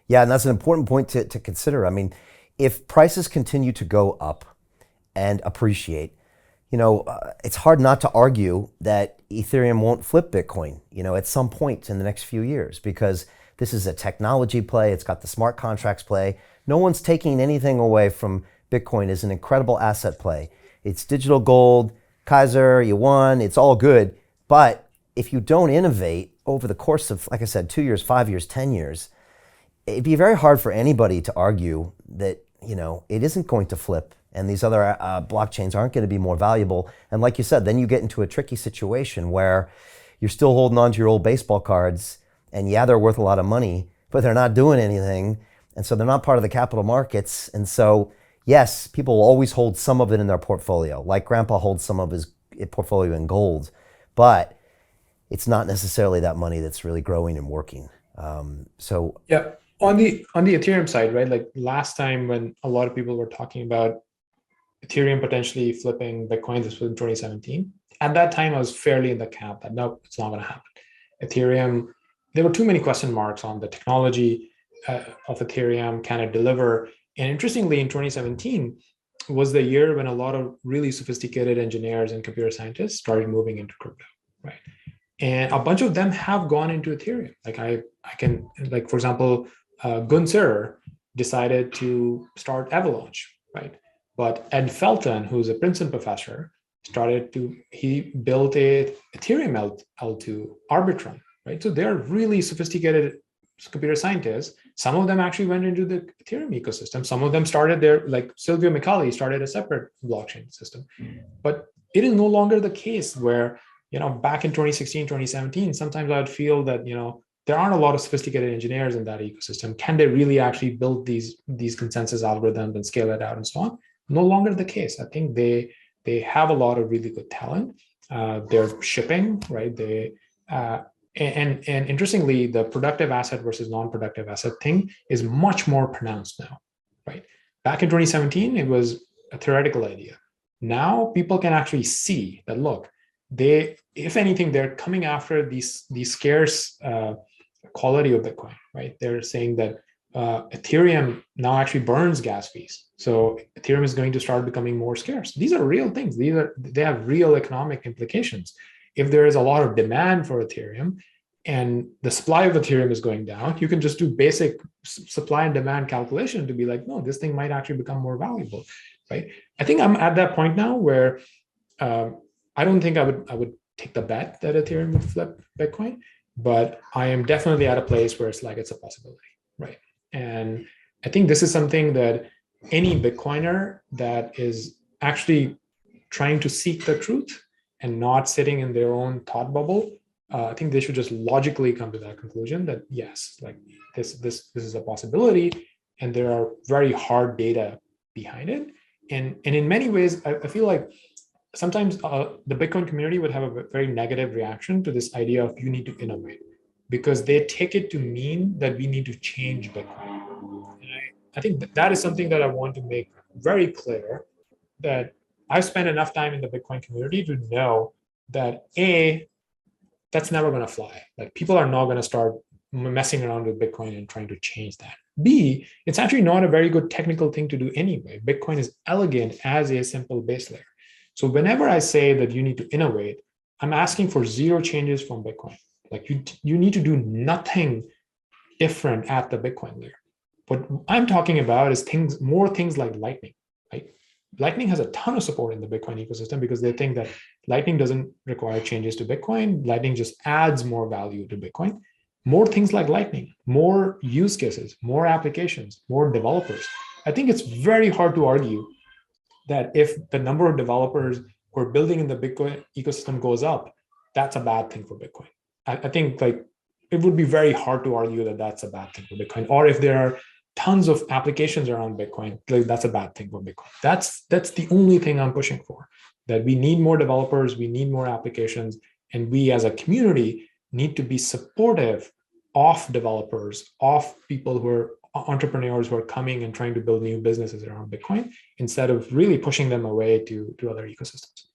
Yeah, and that's an important point to consider. I mean, if prices continue to go up and appreciate, it's hard not to argue that Ethereum won't flip Bitcoin, at some point in the next few years, because this is a technology play. It's got the smart contracts play. No one's taking anything away from Bitcoin as an incredible asset play. It's digital gold, Kaiser, yuan, it's all good. But if you don't innovate over the course of, like I said, 2 years, 5 years, 10 years, it'd be very hard for anybody to argue that, it isn't going to flip and these other blockchains aren't going to be more valuable. And like you said, then you get into a tricky situation where you're still holding on to your old baseball cards, and yeah, they're worth a lot of money, but they're not doing anything. And so they're not part of the capital markets. And so, yes, people will always hold some of it in their portfolio, like Grandpa holds some of his portfolio in gold, but it's not necessarily that money that's really growing and working. Yeah. On the Ethereum side, right? Like last time when a lot of people were talking about Ethereum potentially flipping Bitcoin, this was in 2017. At that time, I was fairly in the camp that no, it's not going to happen. Ethereum, there were too many question marks on the technology of Ethereum. Can it deliver? And interestingly, in 2017 was the year when a lot of really sophisticated engineers and computer scientists started moving into crypto, right? And a bunch of them have gone into Ethereum. Like I can, like for example, Gunther decided to start Avalanche, right? But Ed Felton, who's a Princeton professor, he built a Ethereum L2 Arbitrum, right? So they're really sophisticated computer scientists. Some of them actually went into the Ethereum ecosystem. Some of them like Silvio Micali started a separate blockchain system. But it is no longer the case where, back in 2016, 2017, sometimes I'd feel that, there aren't a lot of sophisticated engineers in that ecosystem. Can they really actually build these consensus algorithms and scale it out and so on? No longer the case. I think they have a lot of really good talent. They're shipping, right? And interestingly, the productive asset versus non-productive asset thing is much more pronounced now, right? Back in 2017, it was a theoretical idea. Now people can actually see that, look, if anything, they're coming after these scarce quality of Bitcoin, right? They're saying that Ethereum now actually burns gas fees. So Ethereum is going to start becoming more scarce. These are real things. They have real economic implications. If there is a lot of demand for Ethereum and the supply of Ethereum is going down, you can just do basic supply and demand calculation to be like, no, this thing might actually become more valuable, right? I think I'm at that point now where I don't think I would take the bet that Ethereum would flip Bitcoin, but I am definitely at a place where it's a possibility, right? And I think this is something that any Bitcoiner that is actually trying to seek the truth and not sitting in their own thought bubble, I think they should just logically come to that conclusion that yes, like this is a possibility, and there are very hard data behind it. And in many ways, I feel like sometimes the Bitcoin community would have a very negative reaction to this idea of you need to innovate, because they take it to mean that we need to change Bitcoin. And I think that is something that I want to make very clear, that I've spent enough time in the Bitcoin community to know that that's never going to fly. Like people are not going to start messing around with Bitcoin and trying to change that. B, it's actually not a very good technical thing to do anyway. Bitcoin is elegant as a simple base layer. So whenever I say that you need to innovate, I'm asking for zero changes from Bitcoin. Like you need to do nothing different at the Bitcoin layer. What I'm talking about is more things like Lightning, right? Lightning has a ton of support in the Bitcoin ecosystem because they think that Lightning doesn't require changes to Bitcoin. Lightning just adds more value to Bitcoin. More things like Lightning, more use cases, more applications, more developers. I think it's very hard to argue that if the number of developers who are building in the Bitcoin ecosystem goes up, that's a bad thing for Bitcoin. I think like it would be very hard to argue that that's a bad thing for Bitcoin. Or if there are tons of applications around Bitcoin, like that's a bad thing for Bitcoin. That's the only thing I'm pushing for, that we need more developers, we need more applications, and we as a community need to be supportive of developers, of people who are entrepreneurs who are coming and trying to build new businesses around Bitcoin, instead of really pushing them away to other ecosystems.